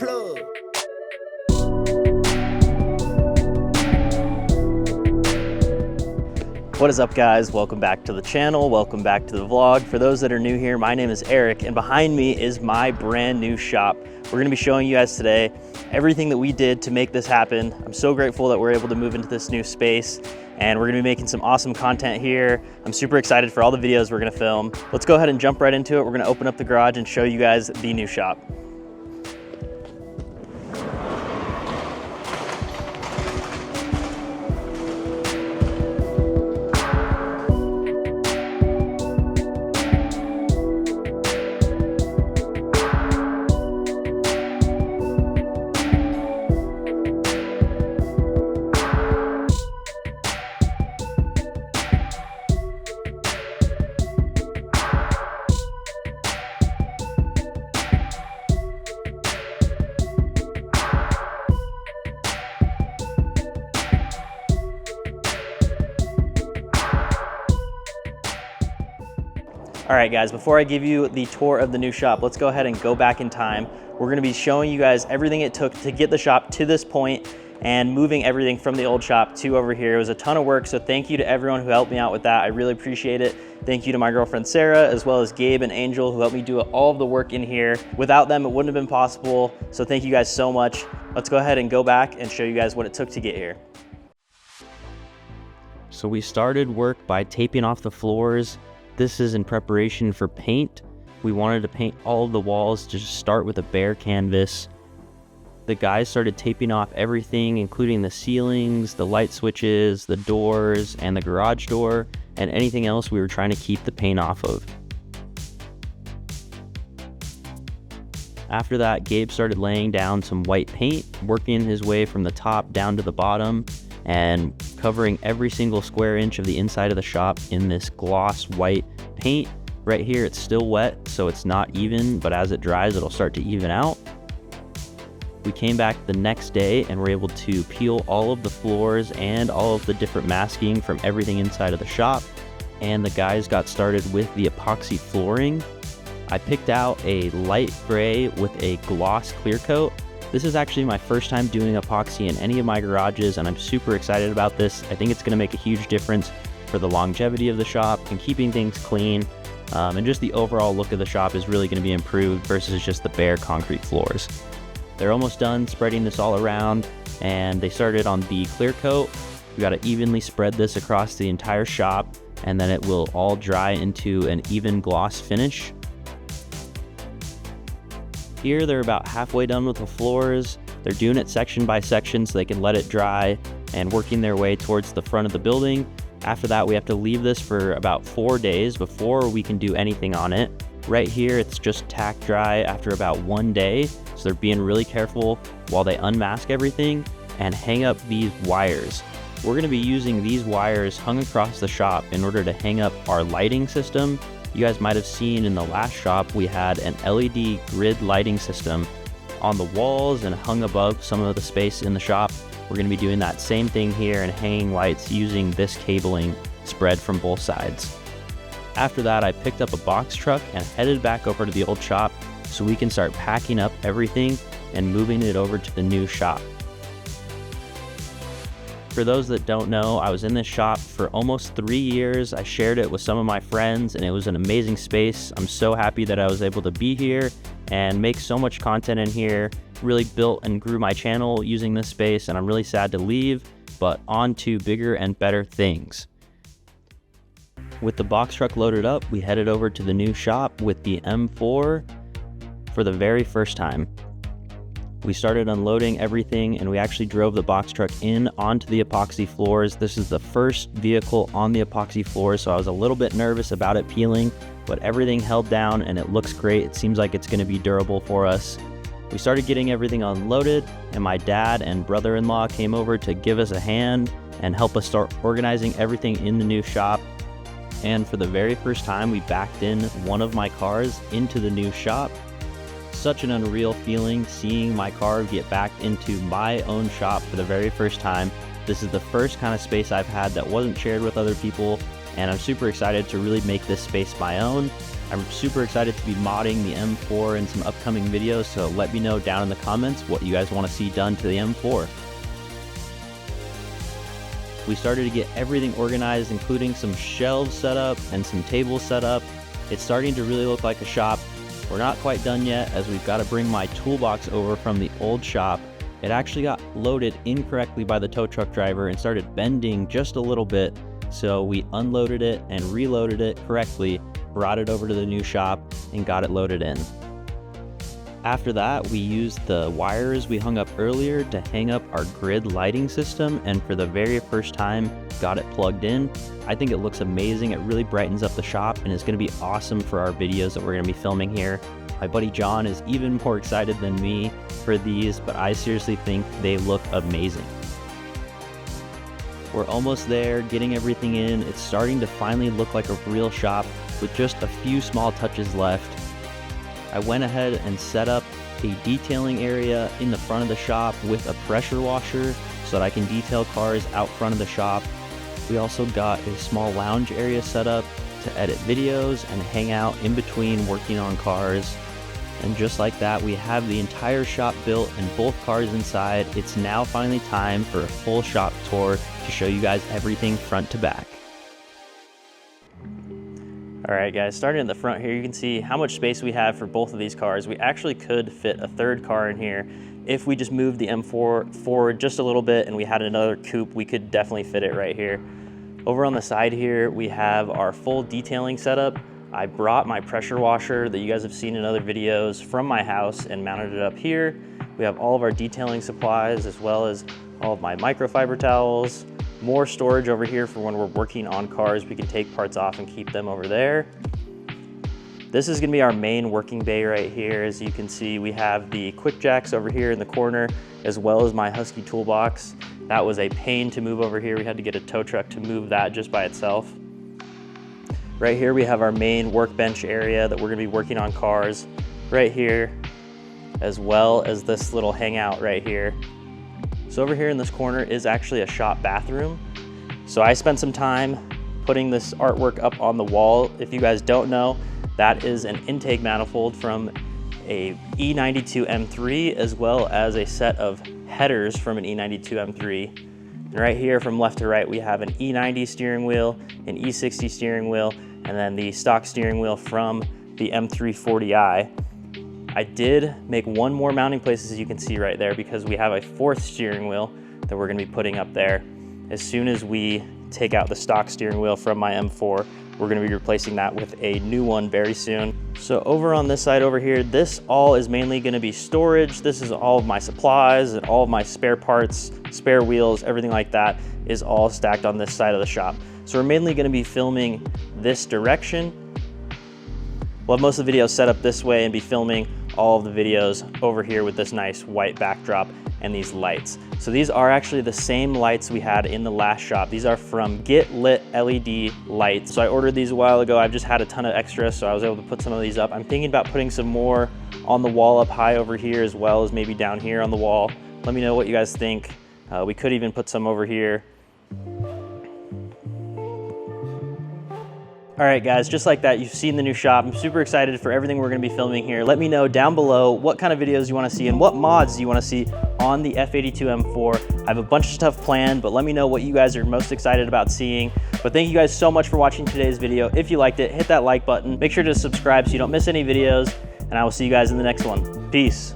plug. What is up, guys? Welcome back to the channel. Welcome back to the vlog. For those that are new here, my name is Eric, and behind me is my brand new shop. We're gonna be showing you guys today everything that we did to make this happen. I'm so grateful that we're able to move into this new space, and we're gonna be making some awesome content here. I'm super excited for all the videos we're gonna film. Let's go ahead and jump right into it. We're gonna open up the garage and show you guys the new shop. All right, guys, before I give you the tour of the new shop, let's go ahead and go back in time. We're gonna be showing you guys everything it took to get the shop to this point and moving everything from the old shop to over here. It was a ton of work, so thank you to everyone who helped me out with that. I really appreciate it. Thank you to my girlfriend, Sarah, as well as Gabe and Angel, who helped me do all of the work in here. Without them, it wouldn't have been possible, so thank you guys so much. Let's go ahead and go back and show you guys what it took to get here. So we started work by taping off the floors. This is in preparation for paint. We wanted to paint all of the walls to just start with a bare canvas. The guys started taping off everything, including the ceilings, the light switches, the doors, and the garage door, and anything else we were trying to keep the paint off of. After that, Gabe started laying down some white paint, working his way from the top down to the bottom, and covering every single square inch of the inside of the shop in this gloss white paint. Right here it's still wet, so it's not even, but as it dries it'll start to even out. We came back the next day and were able to peel all of the floors and all of the different masking from everything inside of the shop, and the guys got started with the epoxy flooring. I picked out a light gray with a gloss clear coat. This is actually my first time doing epoxy in any of my garages, and I'm super excited about this. I think it's gonna make a huge difference for the longevity of the shop and keeping things clean. And just the overall look of the shop is really gonna be improved versus just the bare concrete floors. They're almost done spreading this all around, and they started on the clear coat. We gotta evenly spread this across the entire shop, and then it will all dry into an even gloss finish. Here they're about halfway done with the floors. They're doing it section by section so they can let it dry and working their way towards the front of the building. After that, we have to leave this for about 4 days before we can do anything on it. Right here, it's just tack dry after about 1 day. So they're being really careful while they unmask everything and hang up these wires. We're gonna be using these wires hung across the shop in order to hang up our lighting system. You guys might have seen in the last shop, we had an LED grid lighting system on the walls and hung above some of the space in the shop. We're gonna be doing that same thing here and hanging lights using this cabling spread from both sides. After that, I picked up a box truck and headed back over to the old shop so we can start packing up everything and moving it over to the new shop. For those that don't know, I was in this shop for almost 3 years. I shared it with some of my friends and it was an amazing space. I'm so happy that I was able to be here and make so much content in here. Really built and grew my channel using this space, and I'm really sad to leave, but on to bigger and better things. With the box truck loaded up, we headed over to the new shop with the M4 for the very first time. We started unloading everything, and we actually drove the box truck in onto the epoxy floors. This is the first vehicle on the epoxy floors, so I was a little bit nervous about it peeling, but everything held down and it looks great. It seems like it's gonna be durable for us. We started getting everything unloaded, and my dad and brother-in-law came over to give us a hand and help us start organizing everything in the new shop. And for the very first time, we backed in one of my cars into the new shop. Such an unreal feeling seeing my car get back into my own shop for the very first time. This is the first kind of space I've had that wasn't shared with other people, and I'm super excited to really make this space my own. I'm super excited to be modding the M4 in some upcoming videos, so let me know down in the comments what you guys want to see done to the M4. We started to get everything organized, including some shelves set up and some tables set up. It's starting to really look like a shop. We're not quite done yet, as we've got to bring my toolbox over from the old shop. It actually got loaded incorrectly by the tow truck driver and started bending just a little bit. So we unloaded it and reloaded it correctly, brought it over to the new shop and got it loaded in. After that, we used the wires we hung up earlier to hang up our grid lighting system, and for the very first time got it plugged in. I think it looks amazing. It really brightens up the shop and is going to be awesome for our videos that we're going to be filming here. My buddy John is even more excited than me for these, but I seriously think they look amazing. We're almost there, getting everything in. It's starting to finally look like a real shop with just a few small touches left. I went ahead and set up a detailing area in the front of the shop with a pressure washer so that I can detail cars out front of the shop. We also got a small lounge area set up to edit videos and hang out in between working on cars. And just like that, we have the entire shop built and both cars inside. It's now finally time for a full shop tour to show you guys everything front to back. All right guys, starting at the front here, you can see how much space we have for both of these cars. We actually could fit a third car in here. If we just moved the M4 forward just a little bit and we had another coupe, we could definitely fit it right here. Over on the side here, we have our full detailing setup. I brought my pressure washer that you guys have seen in other videos from my house and mounted it up here. We have all of our detailing supplies as well as all of my microfiber towels. More storage over here for when we're working on cars. We can take parts off and keep them over there. This is gonna be our main working bay right here. As you can see, we have the quick jacks over here in the corner, as well as my Husky toolbox. That was a pain to move over here. We had to get a tow truck to move that just by itself. Right here, we have our main workbench area that we're gonna be working on cars right here, as well as this little hangout right here. So over here in this corner is actually a shop bathroom. So I spent some time putting this artwork up on the wall. If you guys don't know, that is an intake manifold from a E92 M3, as well as a set of headers from an E92 M3. And right here from left to right, we have an E90 steering wheel, an E60 steering wheel, and then the stock steering wheel from the M340i. I did make one more mounting place, as you can see right there, because we have a fourth steering wheel that we're gonna be putting up there. As soon as we take out the stock steering wheel from my M4, we're gonna be replacing that with a new one very soon. So over on this side over here, this all is mainly gonna be storage. This is all of my supplies and all of my spare parts, spare wheels, everything like that is all stacked on this side of the shop. So we're mainly gonna be filming this direction. We'll have most of the videos set up this way and be filming all of the videos over here with this nice white backdrop and these lights. So these are actually the same lights we had in the last shop. These are from Get Lit LED lights. So I ordered these a while ago. I've just had a ton of extras, so I was able to put some of these up. I'm thinking about putting some more on the wall up high over here, as well as maybe down here on the wall. Let me know what you guys think. We could even put some over here. All right guys, just like that, you've seen the new shop. I'm super excited for everything we're gonna be filming here. Let me know down below what kind of videos you wanna see and what mods you wanna see on the F82 M4. I have a bunch of stuff planned, but let me know what you guys are most excited about seeing. But thank you guys so much for watching today's video. If you liked it, hit that like button. Make sure to subscribe so you don't miss any videos, and I will see you guys in the next one. Peace.